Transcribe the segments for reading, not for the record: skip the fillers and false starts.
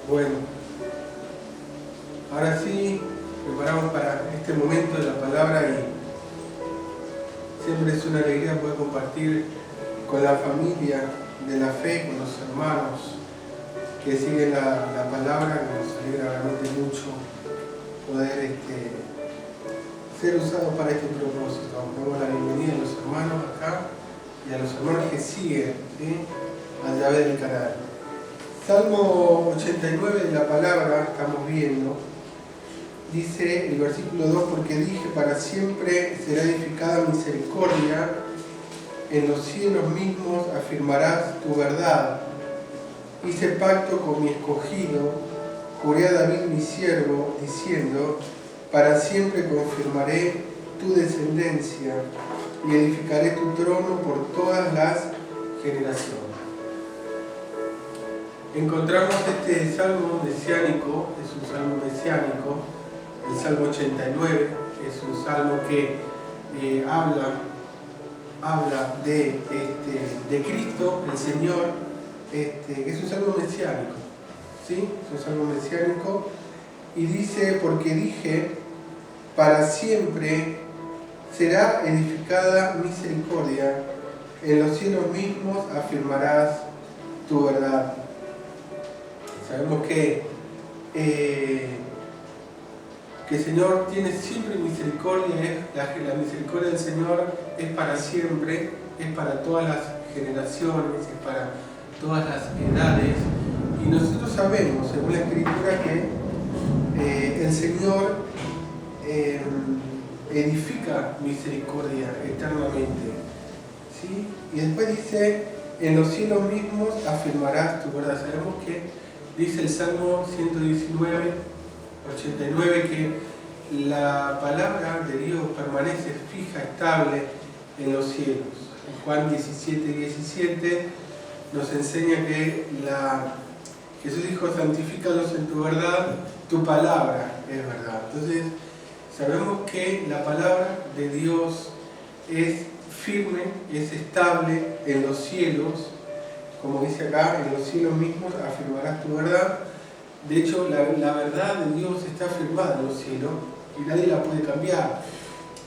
Bueno, ahora sí, preparamos para este momento de la palabra y siempre es una alegría poder compartir con la familia de la fe, con los hermanos que siguen la palabra, que nos alegra realmente mucho poder ser usados para este propósito. Damos la bienvenida a los hermanos acá y a los hermanos que siguen, ¿sí?, a través del canal. Salmo 89 de la palabra, estamos viendo, dice el versículo 2, porque dije, para siempre será edificada misericordia, en los cielos mismos afirmarás tu verdad. Hice pacto con mi escogido, juré a David mi siervo, diciendo, para siempre confirmaré tu descendencia y edificaré tu trono por todas las generaciones. Encontramos este salmo mesiánico, es un salmo mesiánico, el Salmo 89, es un salmo que habla de Cristo, el Señor, es un salmo mesiánico, ¿sí? Es un salmo mesiánico, y dice, porque dije, para siempre será edificada misericordia, en los cielos mismos afirmarás tu verdad. Sabemos que el Señor tiene siempre misericordia, la misericordia del Señor es para siempre, es para todas las generaciones, es para todas las edades, y nosotros sabemos, según la Escritura, que el Señor edifica misericordia eternamente, ¿sí? Y después dice, en los cielos mismos afirmarás tu verdad. Sabemos que dice el Salmo 119, 89, que la palabra de Dios permanece fija, estable en los cielos. En Juan 17 nos enseña que Jesús dijo, santifícalos en tu verdad, tu palabra es verdad. Entonces, sabemos que la palabra de Dios es firme, es estable en los cielos, como dice acá, en los cielos mismos afirmarás tu verdad. De hecho, la verdad de Dios está firmada en los cielos y nadie la puede cambiar,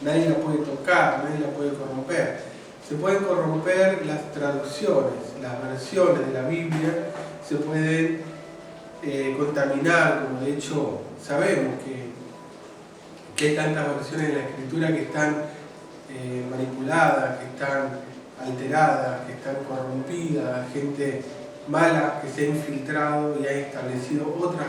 nadie la puede tocar, nadie la puede corromper. Se pueden corromper las traducciones, las versiones de la Biblia, se pueden contaminar, como de hecho sabemos que hay tantas versiones de la Escritura que están manipuladas, que están alteradas, que están corrompidas, gente mala que se ha infiltrado y ha establecido otras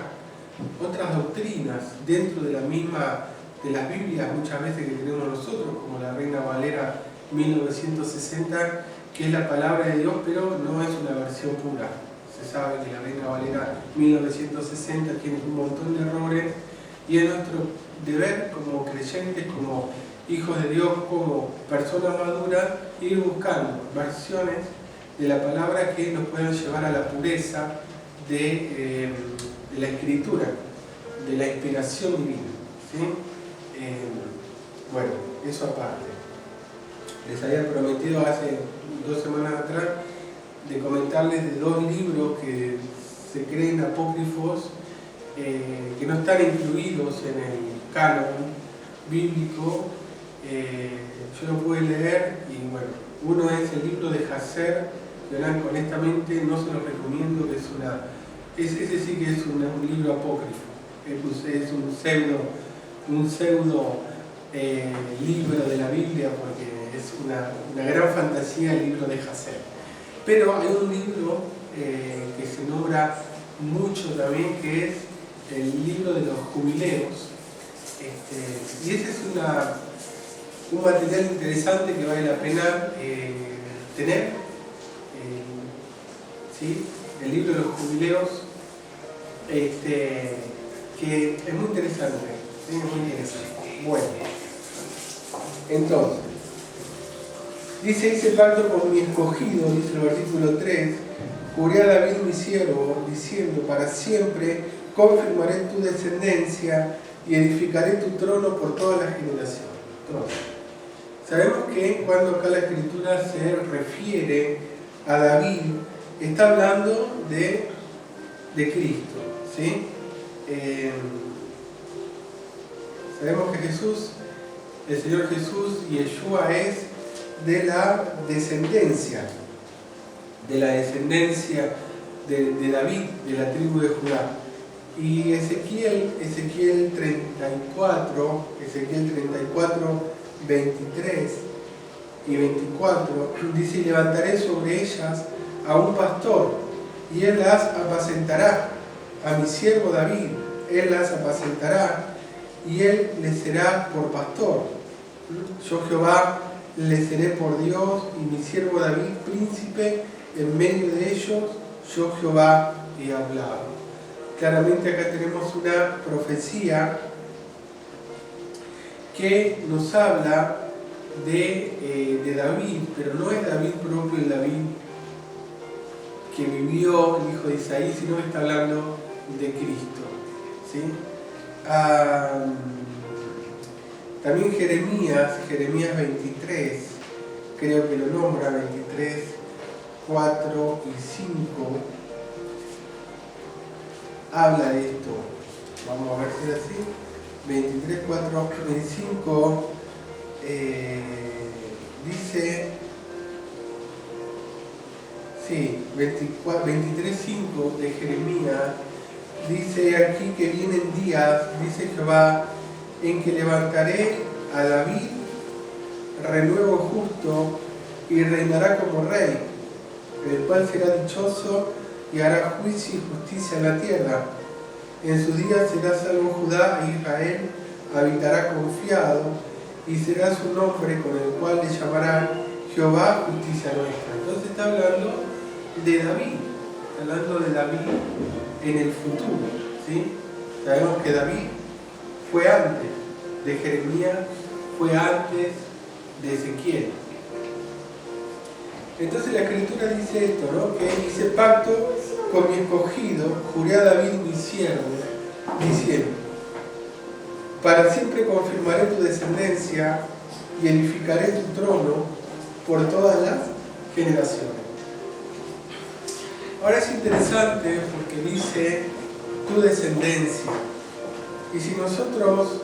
doctrinas dentro de las Biblias, muchas veces que tenemos nosotros, como la Reina Valera 1960, que es la palabra de Dios, pero no es una versión pura. Se sabe que la Reina Valera 1960 tiene un montón de errores y es nuestro deber como creyentes, como hijos de Dios, como personas maduras, ir buscando versiones de la palabra que nos puedan llevar a la pureza de la Escritura, de la inspiración divina, ¿sí? Bueno, eso aparte. Les había prometido hace 2 semanas atrás de comentarles de 2 libros que se creen apócrifos, que no están incluidos en el canon bíblico. Yo lo pude leer y bueno, uno es el libro de Jasher, que honestamente no se lo recomiendo, ese sí que es un libro apócrifo, es un pseudo libro de la Biblia, porque es una gran fantasía el libro de Jasher. Pero hay un libro que se nombra mucho también, que es el libro de los jubileos, y ese es un material interesante que vale la pena tener, ¿sí? El libro de los jubileos, que es muy interesante, ¿sí? Es muy interesante. Bueno, entonces, dice, hice pacto con mi escogido, dice el versículo 3, juré a David mi siervo, diciendo, para siempre confirmaré tu descendencia y edificaré tu trono por todas las generaciones. Entonces, sabemos que cuando acá la Escritura se refiere a David, está hablando de Cristo, ¿sí? Sabemos que Jesús, el Señor Jesús, Yeshua, es de la descendencia de David, de la tribu de Judá. Y Ezequiel 34, 23 y 24, dice: y levantaré sobre ellas a un pastor, y él las apacentará, a mi siervo David, él las apacentará, y él les será por pastor. Yo Jehová les seré por Dios, y mi siervo David príncipe en medio de ellos. Yo Jehová he hablado. Claramente acá tenemos una profecía que nos habla de David, pero no es David propio, el David que vivió, el hijo de Isaí, sino que está hablando de Cristo, ¿sí? También Jeremías 23, creo que lo nombra, 23, 4 y 5, habla de esto. Vamos a ver si es así. 23, 4 y 5 dice, sí, 23, 5 de Jeremías, dice aquí que vienen días, dice Jehová, en que levantaré a David renuevo justo y reinará como rey, el cual será dichoso y hará juicio y justicia en la tierra. En sus días será salvo Judá e Israel habitará confiado, y será su nombre con el cual le llamarán Jehová justicia nuestra. Entonces está hablando de David, en el futuro, ¿sí? Sabemos que David fue antes de Jeremías, fue antes de Ezequiel. Entonces la Escritura dice esto, ¿no? Que dice: pacto con mi escogido, juré a David mi siervo, diciendo: para siempre confirmaré tu descendencia y edificaré tu trono por todas las generaciones. Ahora es interesante porque dice tu descendencia. Y si nosotros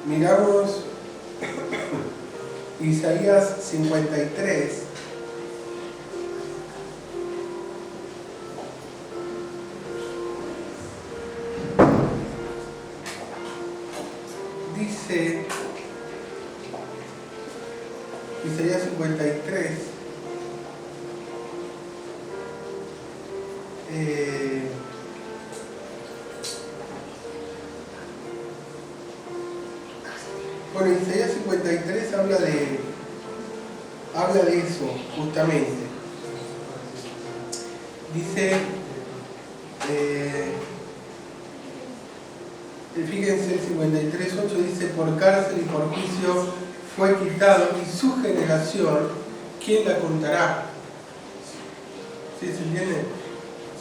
miramos Isaías 53, dice Isaías 53, bueno, Isaías 53 habla de eso, justamente. Dice, fíjense, el 53:8 dice: por cárcel y por juicio fue quitado, y su generación, ¿quién la contará? ¿Sí se entiende?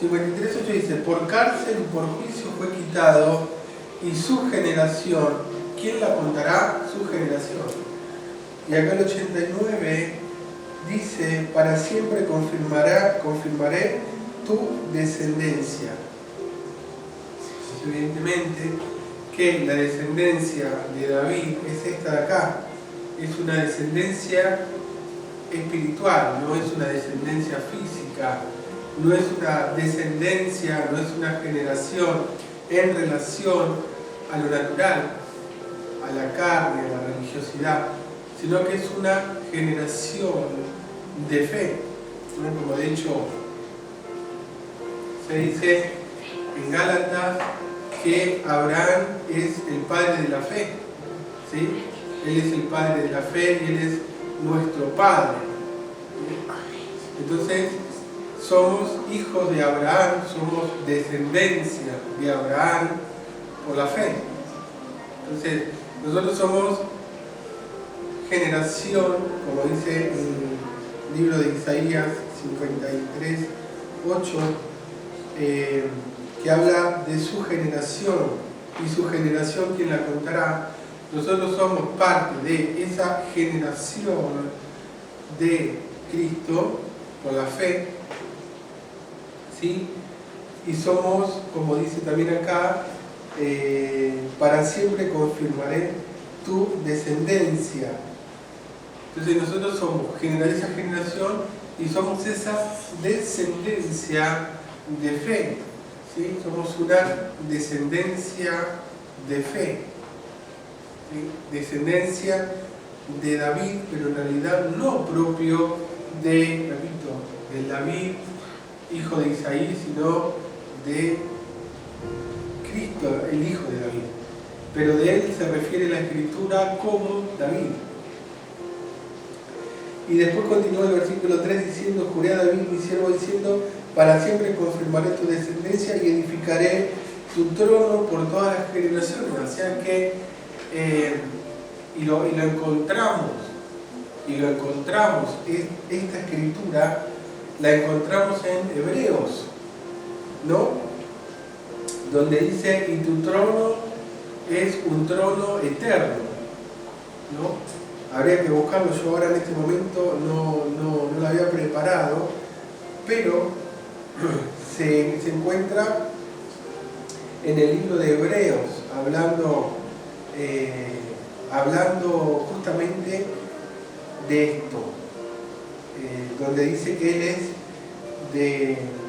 53:8 dice: por cárcel y por juicio fue quitado, y su generación, ¿quién la contará? Su generación. Y acá el 89 dice: para siempre confirmaré tu descendencia. Evidentemente que la descendencia de David es esta de acá, es una descendencia espiritual, no es una descendencia física, no es una descendencia, no es una generación en relación a lo natural, a la carne, a la religiosidad, sino que es una generación de fe, ¿no? Como de hecho se dice en Gálatas que Abraham es el padre de la fe, ¿sí? Él es el padre de la fe y él es nuestro padre. Entonces somos hijos de Abraham, somos descendencia de Abraham por la fe. Entonces nosotros somos generación, como dice el libro de Isaías 53:8, que habla de su generación, y su generación, ¿quién la contará? Nosotros somos parte de esa generación de Cristo por la fe, ¿sí? y somos, como dice también acá, para siempre confirmaré tu descendencia. Entonces nosotros somos esa generación y somos esa descendencia de fe, ¿sí? Somos una descendencia de fe, ¿sí? Descendencia de David, pero en realidad no propio de, repito, del David, hijo de Isaí, sino de Cristo, el hijo de David. Pero de él se refiere la Escritura como David. Y después continúa el versículo 3 diciendo: juré a David mi siervo diciendo, para siempre confirmaré tu descendencia y edificaré tu trono por todas las generaciones. O sea que, y lo encontramos, esta escritura la encontramos en Hebreos, ¿no? Donde dice, y tu trono es un trono eterno, ¿no? Habría que buscarlo, yo ahora en este momento no lo había preparado, pero se encuentra en el libro de Hebreos, hablando justamente de esto, donde dice que él es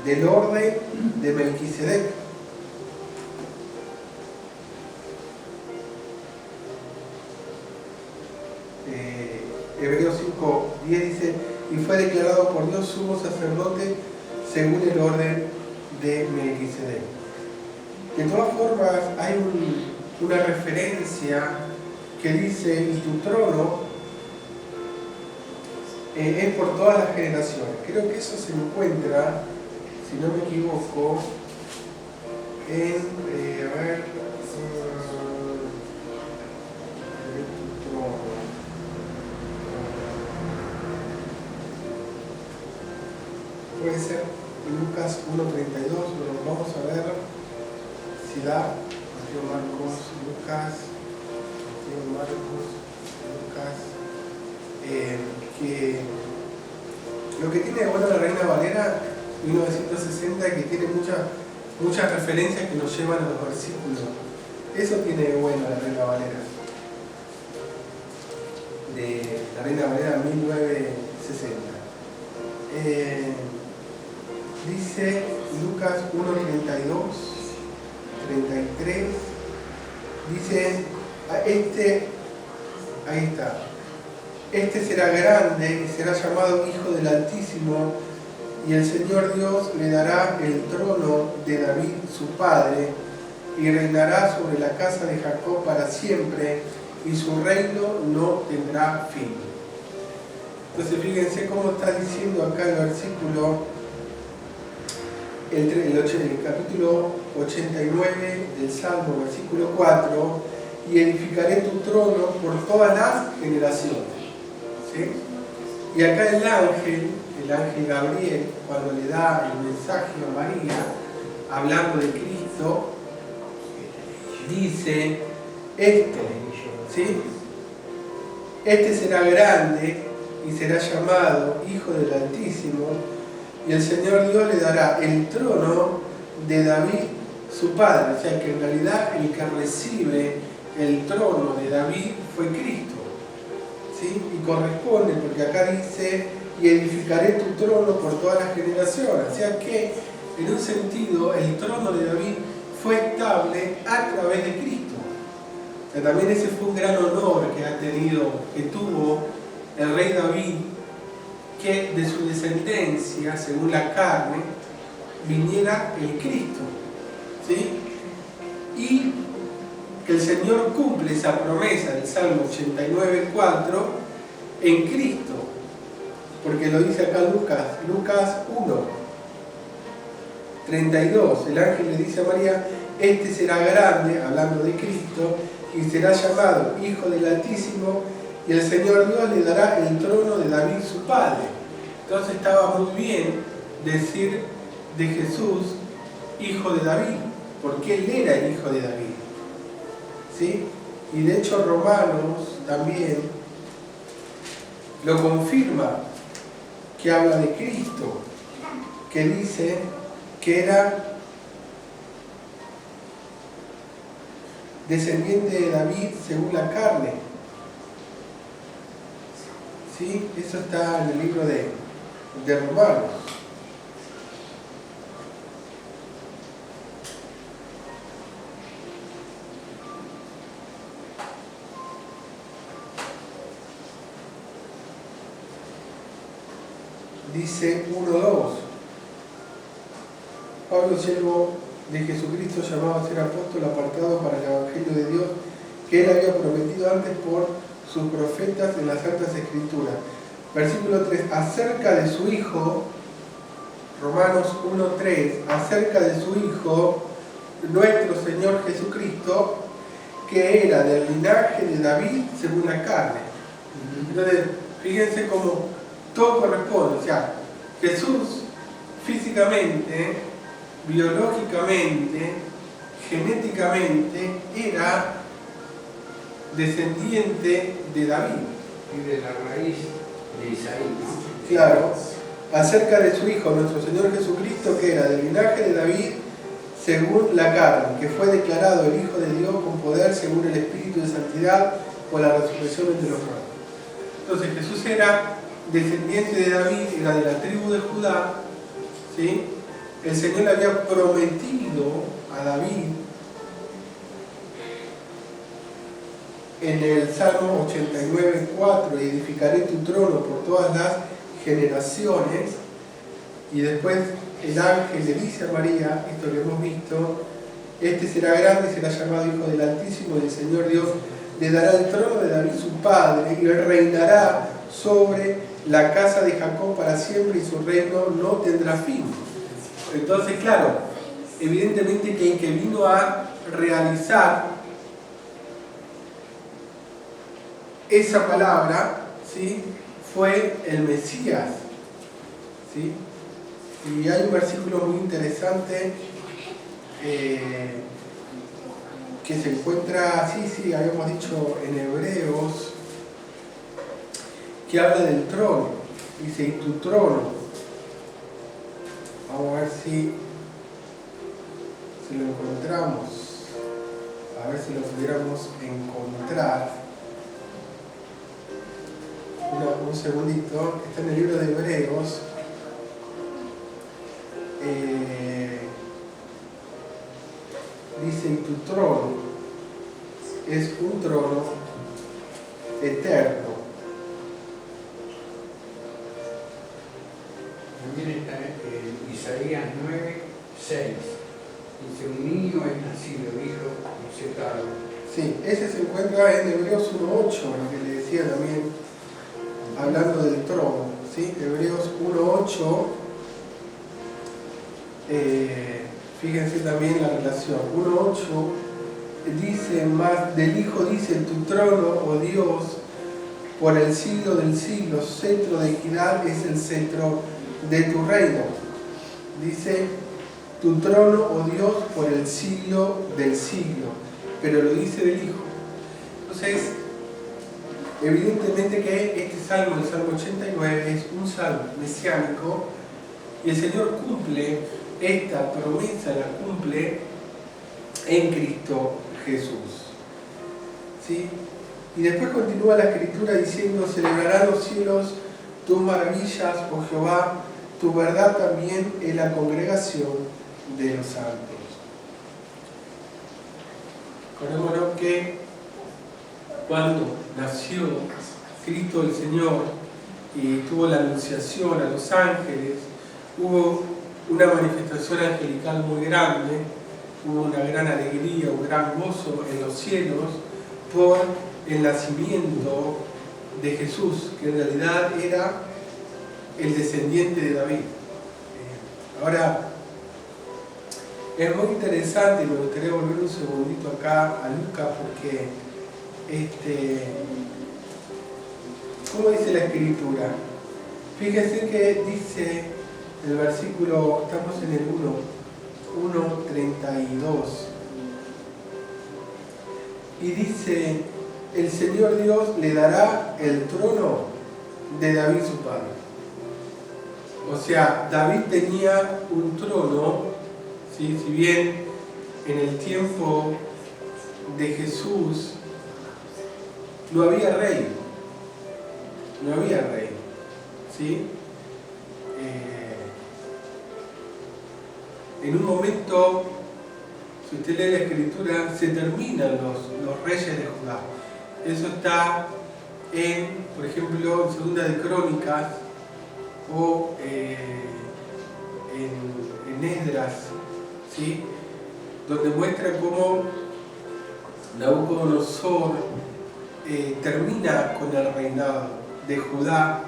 del orden de Melquisedec. Hebreos 5:10 dice, y fue declarado por Dios sumo sacerdote según el orden de Melquisedec. De todas formas, hay una referencia que dice, y tu trono es por todas las generaciones. Creo que eso se encuentra, si no me equivoco, en, puede ser Lucas 1:32, lo vamos a ver si da. Lucas, que lo que tiene de bueno la Reina Valera 1960 es que tiene muchas referencias que nos llevan a los versículos. Eso tiene de bueno la Reina Valera, de la Reina Valera 1960. Dice Lucas 1:32, 33, dice, ahí está, este será grande y será llamado Hijo del Altísimo, y el Señor Dios le dará el trono de David su padre, y reinará sobre la casa de Jacob para siempre, y su reino no tendrá fin. Entonces fíjense cómo está diciendo acá el versículo, el capítulo 89 del Salmo, versículo 4, y edificaré tu trono por todas las generaciones. ¿Sí? Y acá el ángel Gabriel, cuando le da el mensaje a María, hablando de Cristo, dice esto, ¿sí? Este será grande y será llamado Hijo del Altísimo, y el Señor Dios le dará el trono de David su padre. O sea que en realidad el que recibe el trono de David fue Cristo, ¿sí? Y corresponde, porque acá dice, y edificaré tu trono por todas las generaciones. O sea que, en un sentido, el trono de David fue estable a través de Cristo. O sea, también ese fue un gran honor que tuvo el rey David, que de su descendencia, según la carne, viniera el Cristo, ¿sí? Y que el Señor cumple esa promesa del Salmo 89:4 en Cristo, porque lo dice acá Lucas 1:32. El ángel le dice a María, este será grande, hablando de Cristo, y será llamado Hijo del Altísimo, y el Señor Dios le dará el trono de David su padre. Entonces estaba muy bien decir de Jesús Hijo de David, porque él era el Hijo de David, ¿sí? Y de hecho Romanos también lo confirma, que habla de Cristo, que dice que era descendiente de David según la carne. ¿Sí? Eso está en el libro de Romanos. Dice 1:2. Pablo, siervo de Jesucristo, llamado a ser apóstol, apartado para el Evangelio de Dios, que él había prometido antes por sus profetas en las Santas Escrituras. Versículo 3, acerca de su Hijo, Romanos 1:3, acerca de su Hijo, nuestro Señor Jesucristo, que era del linaje de David según la carne. Entonces, fíjense cómo todo corresponde. O sea, Jesús físicamente, biológicamente, genéticamente, era descendiente de David. Y de la raíz de Isaí, ¿no? Claro, acerca de su Hijo, nuestro Señor Jesucristo, que era del linaje de David según la carne, que fue declarado el Hijo de Dios con poder según el Espíritu de Santidad por la resurrección entre los muertos. Entonces Jesús era descendiente de David, era de la tribu de Judá, ¿sí? El Señor le había prometido a David en el Salmo 89:4, edificaré tu trono por todas las generaciones. Y después el ángel le dice a María, esto lo hemos visto, este será grande y será llamado Hijo del Altísimo, y el Señor Dios le dará el trono de David su padre, y él reinará sobre la casa de Jacob para siempre, y su reino no tendrá fin. Entonces, claro, evidentemente que el que vino a realizar esa palabra, ¿sí?, fue el Mesías, ¿sí? Y hay un versículo muy interesante que se encuentra, habíamos dicho en Hebreos, que habla del trono. Dice, y tu trono. Vamos a ver si lo encontramos. A ver si lo pudiéramos encontrar. Un segundito. Está en el libro de Hebreos. Dice, y tu trono es un trono eterno. También está en Isaías 9:6. Dice, un niño es nacido, hijo insertado. Sí, ese se encuentra en Hebreos 1:8, lo que le decía también, hablando del trono. ¿Sí? Hebreos 1:8, fíjense también la relación. 1:8 dice, más del Hijo dice, tu trono, oh Dios, por el siglo del siglo, cetro de equidad es el cetro de tu reino. Dice, tu trono, oh Dios, por el siglo del siglo, pero lo dice del Hijo. Entonces, evidentemente que este salmo, el Salmo 89, es un salmo mesiánico, y el Señor cumple esta promesa, la cumple en Cristo Jesús. ¿Sí? Y después continúa la Escritura diciendo, celebrarán los cielos tus maravillas, oh Jehová, tu verdad también en la congregación de los santos. Acordémonos que cuando nació Cristo el Señor y tuvo la anunciación a los ángeles, hubo una manifestación angelical muy grande, hubo una gran alegría, un gran gozo en los cielos por el nacimiento de Jesús, que en realidad era el descendiente de David. Ahora, es muy interesante, y me gustaría volver un segundito acá a Lucas, porque ¿cómo dice la Escritura? Fíjense que dice el versículo, estamos en el 1:32, y dice, el Señor Dios le dará el trono de David su padre. O sea, David tenía un trono, ¿sí? Si bien en el tiempo de Jesús no había rey. No había rey. ¿Sí? En un momento, si usted lee la Escritura, se terminan los reyes de Judá. Eso está por ejemplo, en Segunda de Crónicas o en Esdras, ¿sí? Donde muestra cómo Nabucodonosor termina con el reinado de Judá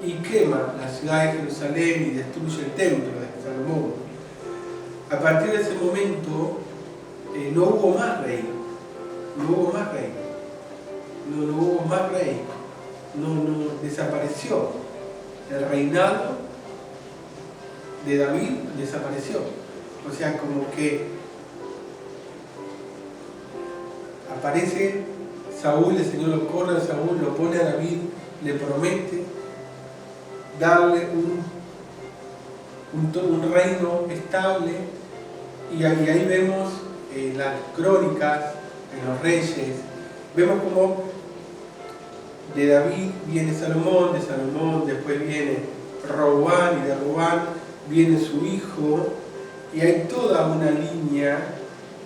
y quema la ciudad de Jerusalén y destruye el templo de Salomón. A partir de ese momento no hubo más rey, no hubo más rey, no hubo más rey, no desapareció. El reinado de David desapareció. O sea, como que aparece Saúl, el Señor lo corre a Saúl, lo pone a David, le promete darle un reino estable, y ahí vemos en las crónicas, en los reyes, vemos como de David viene Salomón, de Salomón después viene Roboam, y de Roboam viene su hijo, y hay toda una línea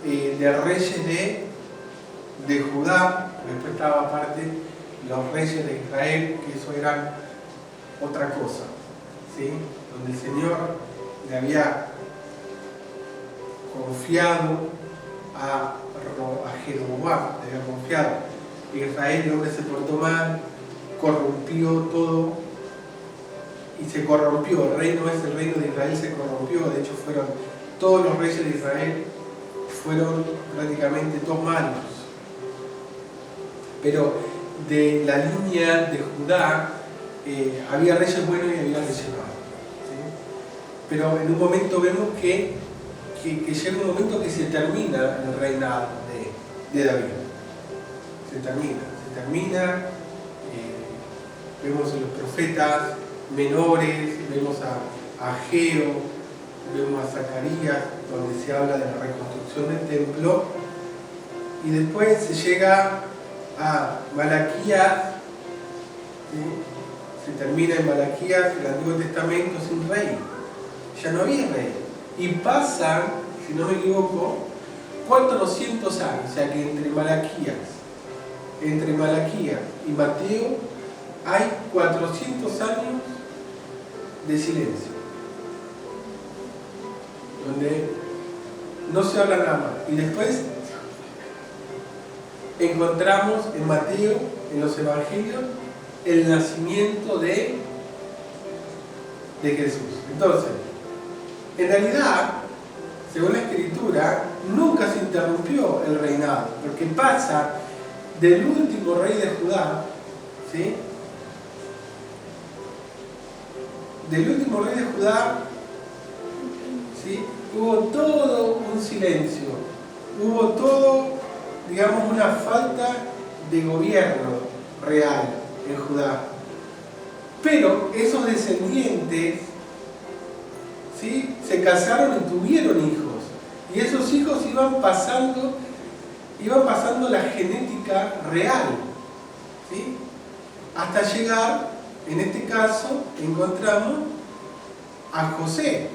de reyes de Judá. Después estaba aparte los reyes de Israel, que eso eran otra cosa, ¿sí? Donde el Señor le había confiado a Jeroboam, le había confiado. Israel, el hombre se portó mal, corrompió todo y se corrompió. El reino de Israel se corrompió. De hecho, todos los reyes de Israel fueron prácticamente todos malos. Pero de la línea de Judá había reyes buenos y había reyes malos, ¿sí? Pero en un momento vemos que llega un momento que se termina el reinado de David. Se termina, vemos a los profetas menores, vemos a Ageo, vemos a Zacarías, donde se habla de la reconstrucción del templo, y después se llega a Malaquías, ¿sí? Se termina en Malaquías, el Antiguo Testamento, sin rey, ya no había rey, y pasan, si no me equivoco, 400 años, o sea que entre Malaquías y Mateo hay 400 años de silencio, donde no se habla nada más. Y después encontramos en Mateo, en los evangelios, el nacimiento de Jesús. Entonces, en realidad, según la Escritura, nunca se interrumpió el reinado, porque pasa del último rey de Judá, ¿sí? Del último rey de Judá, ¿sí? Hubo todo un silencio, hubo todo, digamos, una falta de gobierno real en Judá. Pero esos descendientes, ¿sí? Se casaron y tuvieron hijos, y esos hijos iban pasando la genética real, ¿sí? Hasta llegar, en este caso, encontramos a José.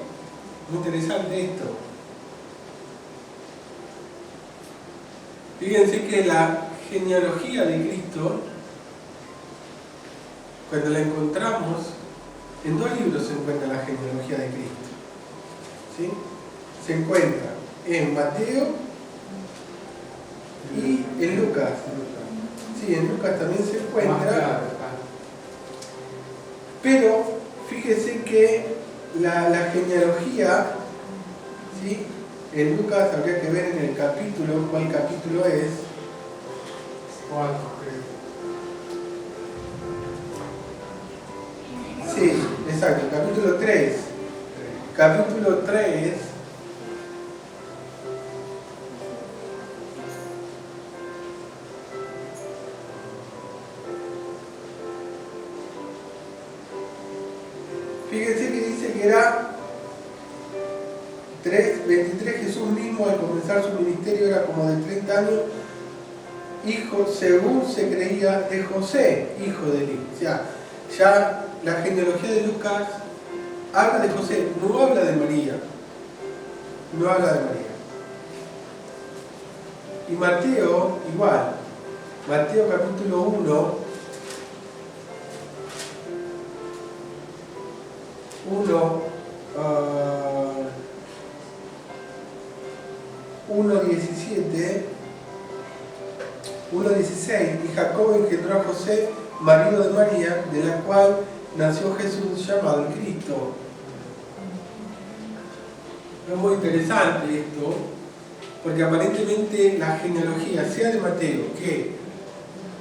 Muy interesante esto. Fíjense que la genealogía de Cristo, cuando la encontramos, en 2 libros se encuentra la genealogía de Cristo, ¿sí? Se encuentra en Mateo y en Lucas. Sí, en Lucas también se encuentra. Pero fíjese que la genealogía, ¿sí? En Lucas habría que ver en el capítulo, ¿cuál capítulo es? 4, creo. Sí, exacto, capítulo 3. Capítulo 3. Fíjense que dice que era 3:23, Jesús mismo al comenzar su ministerio era como de 30 años hijo, según se creía, de José, hijo de Eli. O sea, ya la genealogía de Lucas habla de José, no habla de María. No habla de María. Y Mateo, igual. Mateo capítulo 1:16, y Jacob engendró a José, marido de María, de la cual nació Jesús, llamado el Cristo. Es muy interesante esto, porque aparentemente la genealogía, sea de Mateo que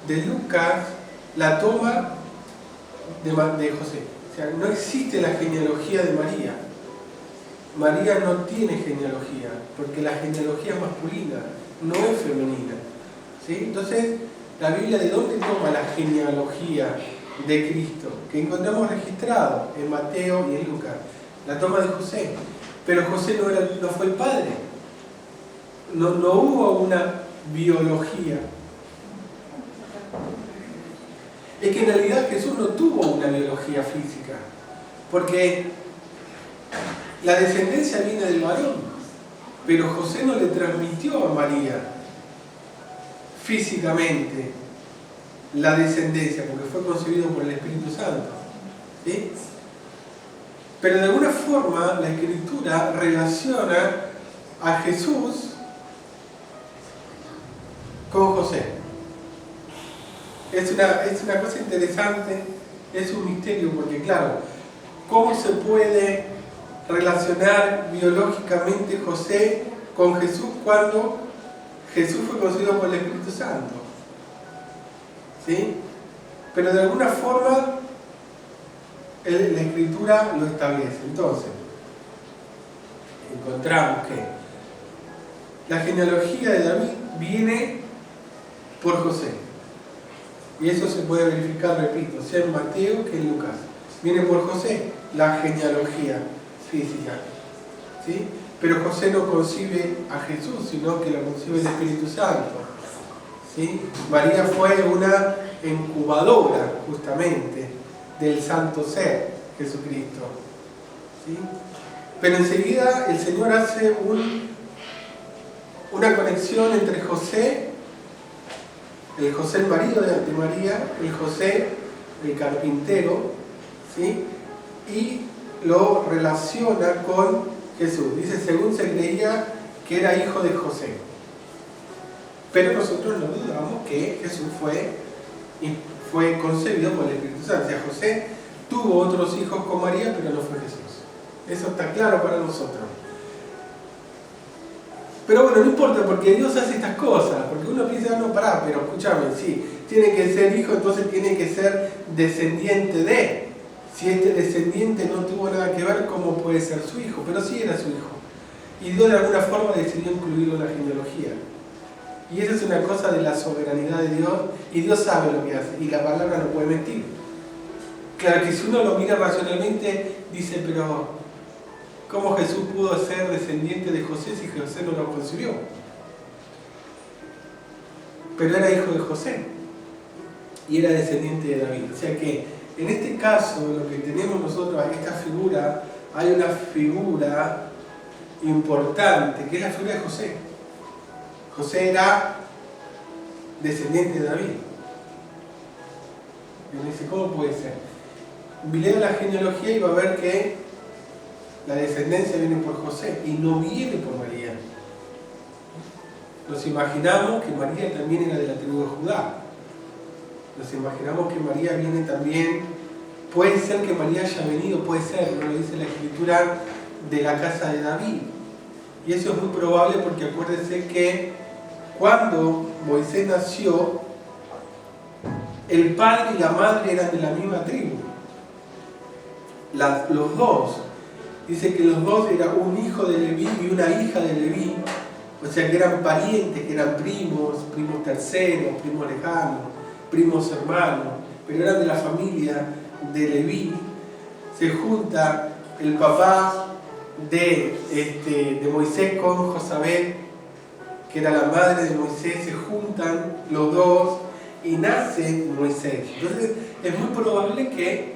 de Lucas, la toma de José. O sea, no existe la genealogía de María. María no tiene genealogía, porque la genealogía es masculina, no es femenina. ¿Sí? Entonces, la Biblia, ¿de dónde toma la genealogía de Cristo? Que encontramos registrado en Mateo y en Lucas. La toma de José. Pero José no fue el padre. No hubo una biología. Es que en realidad Jesús no tuvo una biología física, porque la descendencia viene del varón, pero José no le transmitió a María físicamente la descendencia, porque fue concebido por el Espíritu Santo. ¿Sí? Pero de alguna forma la Escritura relaciona a Jesús con José. Es una cosa interesante, es un misterio, porque claro, ¿cómo se puede relacionar biológicamente José con Jesús cuando Jesús fue concebido por el Espíritu Santo? ¿Sí? Pero de alguna forma la Escritura lo establece. Entonces, encontramos que la genealogía de David viene por José. Y eso se puede verificar, repito, sea en Mateo que en Lucas. Viene por José la genealogía física. ¿Sí? Pero José no concibe a Jesús, sino que lo concibe el Espíritu Santo. ¿Sí? María fue una incubadora, justamente, del santo ser, Jesucristo. ¿Sí? Pero enseguida el Señor hace una conexión entre José, el José el marido de María, el José el carpintero, ¿sí? Y lo relaciona con Jesús. Dice, según se creía que era hijo de José. Pero nosotros no dudamos que Jesús fue concebido por el Espíritu Santo. O sea, José tuvo otros hijos con María, pero no fue Jesús. Eso está claro para nosotros. Pero bueno, no importa, porque Dios hace estas cosas, porque uno piensa, no, pará, pero escúchame, sí, tiene que ser hijo, entonces tiene que ser descendiente de. Si este descendiente no tuvo nada que ver, ¿cómo puede ser su hijo? Pero sí era su hijo. Y Dios de alguna forma decidió incluirlo en la genealogía. Y esa es una cosa de la soberanidad de Dios, y Dios sabe lo que hace, y la palabra no puede mentir. Claro que si uno lo mira racionalmente, dice, pero ¿cómo Jesús pudo ser descendiente de José si José no lo concibió? Pero era hijo de José y era descendiente de David. O sea que en este caso, lo que tenemos nosotros, esta figura, hay una figura importante, que es la figura de José. José era descendiente de David. Y uno dice, ¿cómo puede ser? Lea la genealogía y va a ver que la descendencia viene por José y no viene por María. Nos imaginamos que María también era de la tribu de Judá. Nos imaginamos que María viene también, puede ser que María haya venido, puede ser, no lo dice la Escritura, de la casa de David. Y eso es muy probable porque acuérdense que cuando Moisés nació, el padre y la madre eran de la misma tribu. Los dos. Dice que los dos eran un hijo de Leví y una hija de Leví. O sea que eran parientes, que eran primos terceros, primos lejanos, primos hermanos, pero eran de la familia de Leví. Se junta el papá de Moisés con Josabed, que era la madre de Moisés, se juntan los dos y nace Moisés. Entonces es muy probable que,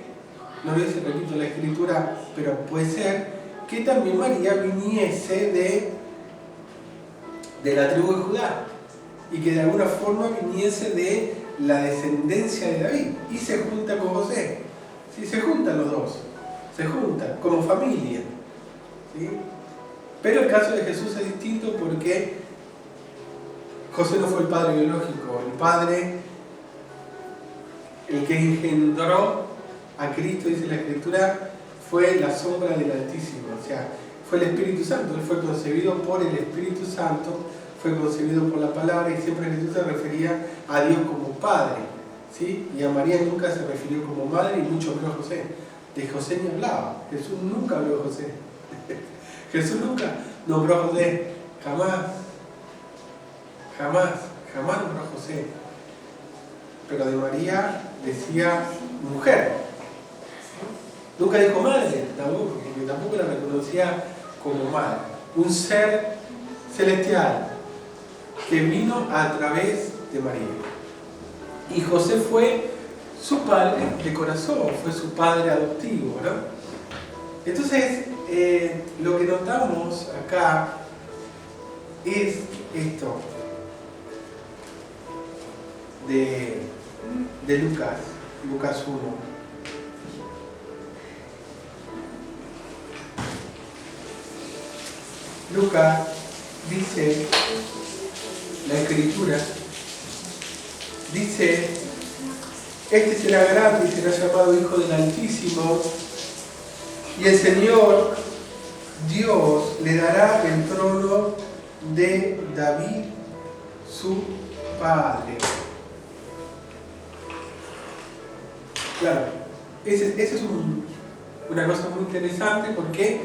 no sé si repito la escritura, pero puede ser que también María viniese de la tribu de Judá y que de alguna forma viniese de la descendencia de David y se junta con José. ¿Sí? Se juntan los dos, se juntan como familia. ¿Sí? Pero el caso de Jesús es distinto porque José no fue el padre biológico, el padre, el que engendró a Cristo, dice la Escritura, fue la sombra del Altísimo, o sea, fue el Espíritu Santo. Él fue concebido por el Espíritu Santo, fue concebido por la palabra, y siempre Jesús se refería a Dios como Padre, ¿sí? Y a María nunca se refirió como madre, y mucho menos a José. De José ni hablaba. Jesús nunca habló de José. Jesús nunca nombró a José, jamás nombró a José. Pero de María decía mujer. Nunca dijo madre, tampoco, porque tampoco la reconocía como madre. Un ser celestial que vino a través de María. Y José fue su padre de corazón, fue su padre adoptivo, ¿no? Entonces, lo que notamos acá es esto de Lucas 1. Lucas dice, la Escritura dice: este será grande y será llamado Hijo del Altísimo, y el Señor Dios le dará el trono de David, su padre. Claro, esa es una cosa muy interesante, porque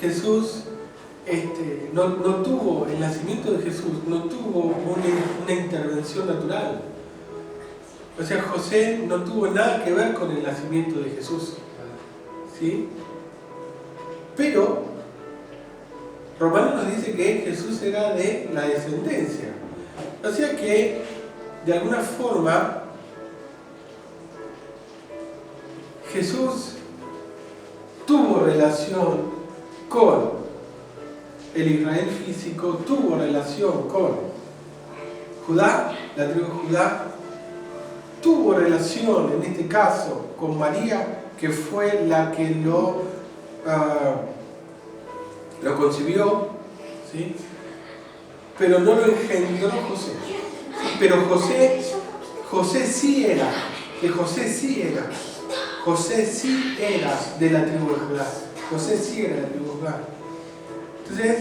Jesús no tuvo, el nacimiento de Jesús no tuvo una intervención natural. O sea, José no tuvo nada que ver con el nacimiento de Jesús, ¿sí? Pero Romanos nos dice que Jesús era de la descendencia. O sea que, de alguna forma, Jesús tuvo relación con el Israel físico, tuvo relación con Judá, la tribu de Judá, tuvo relación, en este caso, con María, que fue la que lo concibió, ¿sí? Pero no lo engendró José. Pero José sí era de la tribu de Judá. José sí era de la tribu de Judá. Entonces,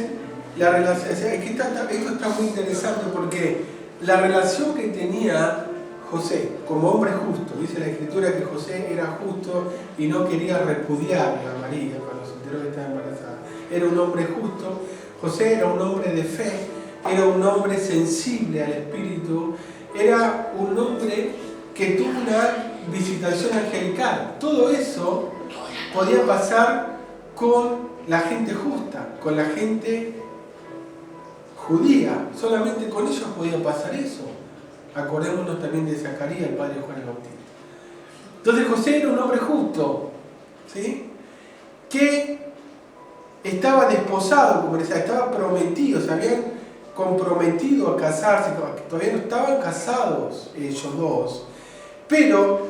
la relación, esto está muy interesante, porque la relación que tenía José como hombre justo, dice la Escritura que José era justo y no quería repudiar a María cuando se enteró que estaba embarazada. Era un hombre justo, José era un hombre de fe, era un hombre sensible al Espíritu, era un hombre que tuvo una visitación angelical. Todo eso podía pasar con la gente justa, con la gente judía. Solamente con ellos podía pasar eso. Acordémonos también de Zacarías, el padre de Juan el Bautista. Entonces José era un hombre justo, ¿sí? Que estaba desposado, como decía, estaba prometido, se habían comprometido a casarse, todavía no estaban casados ellos dos, pero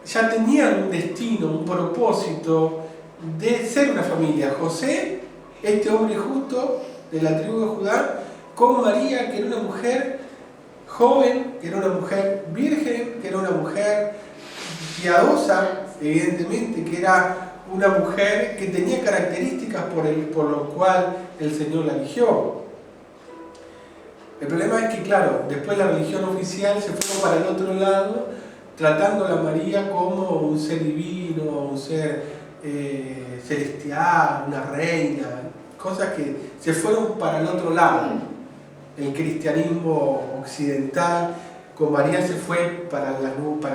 ya tenían un destino, un propósito de ser una familia. José, este hombre justo de la tribu de Judá, con María, que era una mujer joven, que era una mujer virgen, que era una mujer piadosa, evidentemente, que era una mujer que tenía características por lo cual el Señor la eligió. El problema es que, claro, después la religión oficial se fue para el otro lado, tratando a María como un ser divino, un ser celestial, una reina, cosas que se fueron para el otro lado. El cristianismo occidental con María se fue para la loma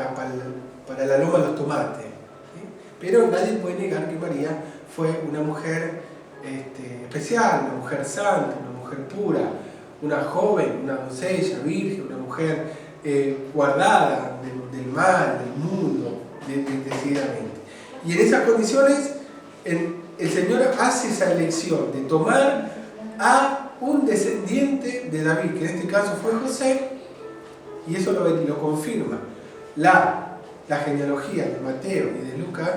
de los tomates, ¿sí? Pero nadie puede negar que María fue una mujer especial, una mujer santa, una mujer pura, una joven, una doncella, virgen, una mujer guardada del mal, del mundo, decididamente. Y en esas condiciones el Señor hace esa elección de tomar a un descendiente de David, que en este caso fue José, y eso lo confirma la genealogía de Mateo y de Lucas.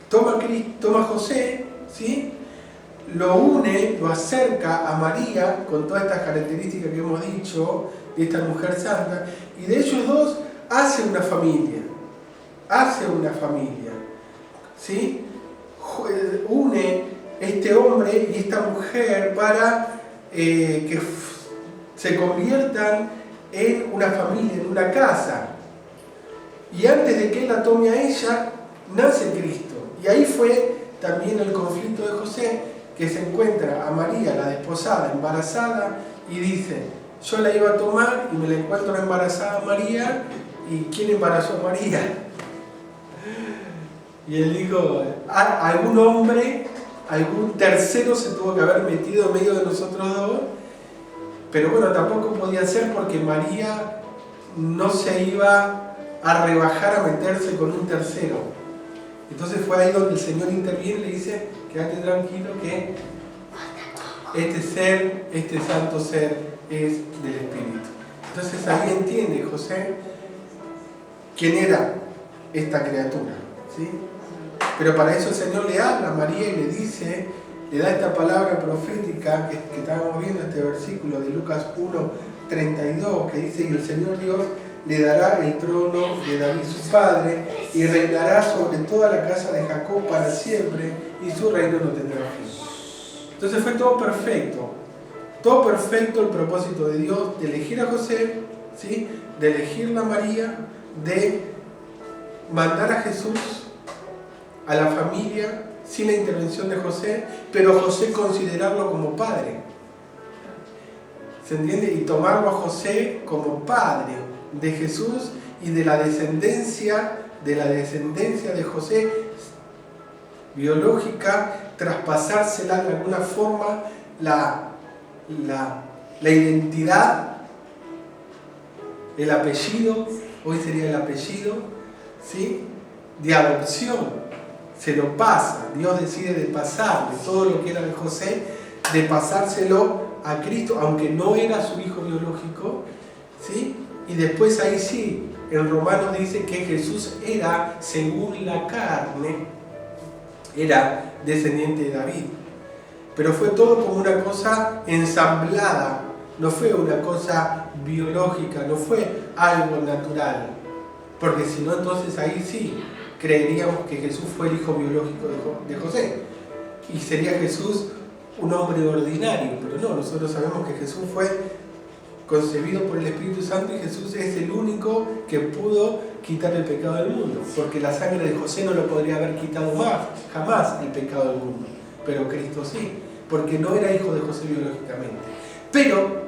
Toma a José, ¿sí? Lo une, lo acerca a María con todas estas características que hemos dicho, de esta mujer santa, y de ellos dos hace una familia, ¿sí? Une este hombre y esta mujer para que se conviertan en una familia, en una casa. Y antes de que él la tome a ella, nace Cristo. Y ahí fue también el conflicto de José, que se encuentra a María, la desposada, embarazada, y dice, yo la iba a tomar y me la encuentro embarazada a María, ¿y quién embarazó a María? Y él dijo, algún hombre, algún tercero se tuvo que haber metido en medio de nosotros dos, pero bueno, tampoco podía ser porque María no se iba a rebajar a meterse con un tercero. Entonces fue ahí donde el Señor interviene y le dice, quédate tranquilo que este santo ser es del Espíritu. Entonces ahí entiende José quién era esta criatura, ¿sí? Pero para eso el Señor le habla a María y le dice, le da esta palabra profética que estábamos viendo, este versículo de Lucas 1:32, que dice, y el Señor Dios le dará el trono de David su padre, y reinará sobre toda la casa de Jacob para siempre, y su reino no tendrá fin. Entonces fue todo perfecto el propósito de Dios de elegir a José, ¿sí? De elegir a María, de mandar a Jesús a la familia sin la intervención de José, pero José considerarlo como padre. ¿Se entiende? Y tomarlo a José como padre de Jesús y de la descendencia de José biológica, traspasársela de alguna forma la identidad, el apellido, hoy sería el apellido, ¿sí? De adopción. Se lo pasa, Dios decide de pasarle todo lo que era de José, de pasárselo a Cristo, aunque no era su hijo biológico, ¿sí? Y después ahí sí, en Romanos dice que Jesús era, según la carne, era descendiente de David. Pero fue todo como una cosa ensamblada, no fue una cosa biológica, no fue algo natural. Porque si no, entonces ahí sí creeríamos que Jesús fue el hijo biológico de José. Y sería Jesús un hombre ordinario, pero no, nosotros sabemos que Jesús fue concebido por el Espíritu Santo y Jesús es el único que pudo quitar el pecado del mundo, porque la sangre de José no lo podría haber quitado jamás el pecado del mundo, pero Cristo sí, porque no era hijo de José biológicamente. Pero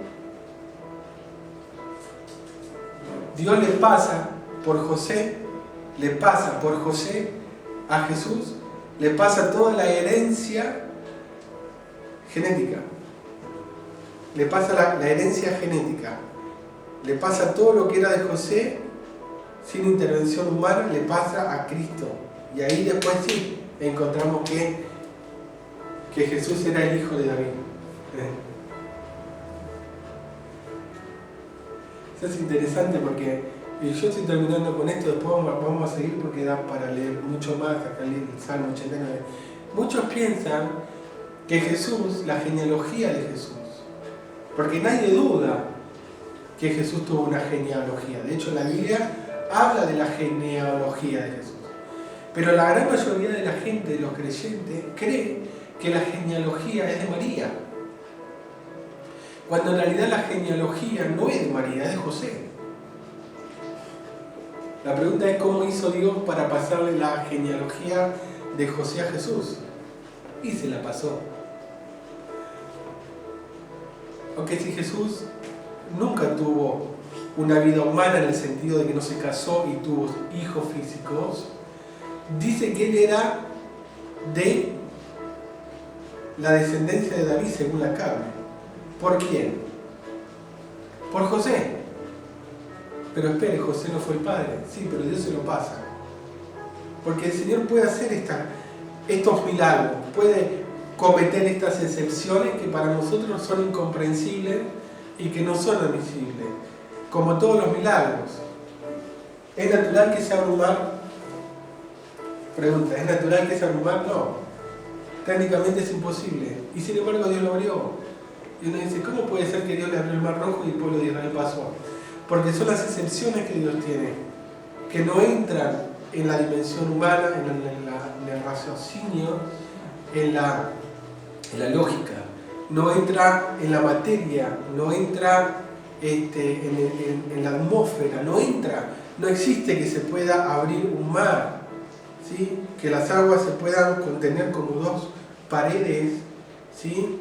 Dios le pasa por José a Jesús, le pasa toda la herencia genética. Le pasa la herencia genética, le pasa todo lo que era de José, sin intervención humana, le pasa a Cristo. Y ahí después sí, encontramos que Jesús era el hijo de David. Eso es interesante porque yo estoy terminando con esto, después vamos a seguir porque da para leer mucho más, acá el Salmo 89. Muchos piensan que Jesús, la genealogía de Jesús, porque nadie duda que Jesús tuvo una genealogía. De hecho, la Biblia habla de la genealogía de Jesús. Pero la gran mayoría de la gente, de los creyentes, cree que la genealogía es de María. Cuando en realidad la genealogía no es de María, es de José. La pregunta es cómo hizo Dios para pasarle la genealogía de José a Jesús. Y se la pasó. Aunque si Jesús nunca tuvo una vida humana en el sentido de que no se casó y tuvo hijos físicos, dice que él era de la descendencia de David según la carne. ¿Por quién? por José. Pero espere, José no fue el padre. Sí, pero Dios se lo pasa. Porque el Señor puede hacer estos milagros, puede cometer estas excepciones que para nosotros son incomprensibles y que no son admisibles, como todos los milagros. ¿Es natural que se abra un mar? Pregunta, ¿es natural que se abra un mar? No. Técnicamente es imposible. Y sin embargo Dios lo abrió. Y uno dice, ¿cómo puede ser que Dios le abrió el mar rojo y el pueblo de Israel pasó? Porque son las excepciones que Dios tiene, que no entran en la dimensión humana, en el raciocinio, en la lógica, no entra en la materia, no entra en la atmósfera, no existe que se pueda abrir un mar, ¿sí? Que las aguas se puedan contener como dos paredes, ¿sí?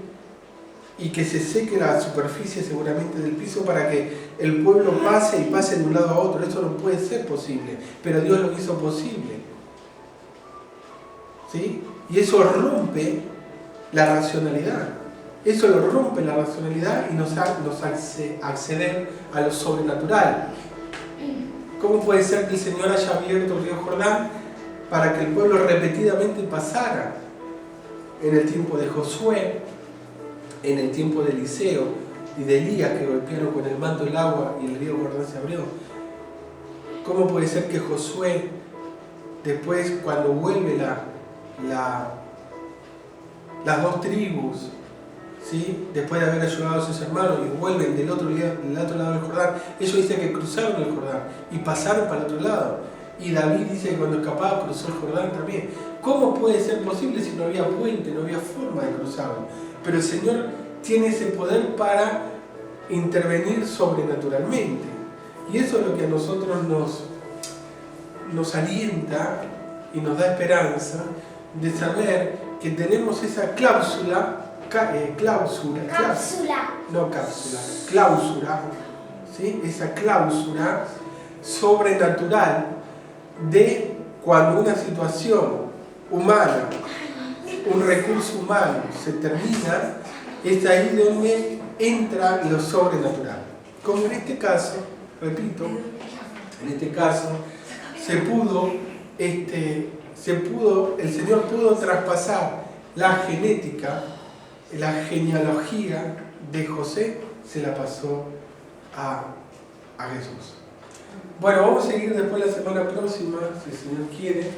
Y que se seque la superficie seguramente del piso para que el pueblo pase y pase de un lado a otro. Eso no puede ser posible, pero Dios lo hizo posible, ¿sí? Y eso rompe la racionalidad. Eso lo rompe la racionalidad y nos hace acceder a lo sobrenatural. ¿Cómo puede ser que el Señor haya abierto el río Jordán para que el pueblo repetidamente pasara? En el tiempo de Josué, en el tiempo de Eliseo y de Elías, que golpearon con el manto el agua y el río Jordán se abrió. ¿Cómo puede ser que Josué, después cuando vuelve las dos tribus, ¿sí? Después de haber ayudado a sus hermanos y vuelven del otro lado del Jordán, ellos dicen que cruzaron el Jordán y pasaron para el otro lado? Y David dice que cuando escapaba cruzó el Jordán también. ¿Cómo puede ser posible si no había puente, no había forma de cruzarlo? Pero el Señor tiene ese poder para intervenir sobrenaturalmente. Y eso es lo que a nosotros nos alienta y nos da esperanza de saber que tenemos esa cláusula, ¿sí? Esa cláusula sobrenatural de cuando una situación humana, un recurso humano se termina, es ahí donde entra lo sobrenatural. Como en este caso, repito, en este caso el Señor pudo traspasar la genética, la genealogía de José, se la pasó a Jesús. Bueno, vamos a seguir después la semana próxima, si el Señor quiere,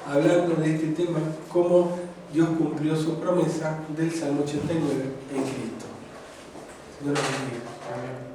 hablando de este tema, cómo Dios cumplió su promesa del Salmo 89 en Cristo. Señor, bendiga. Amén.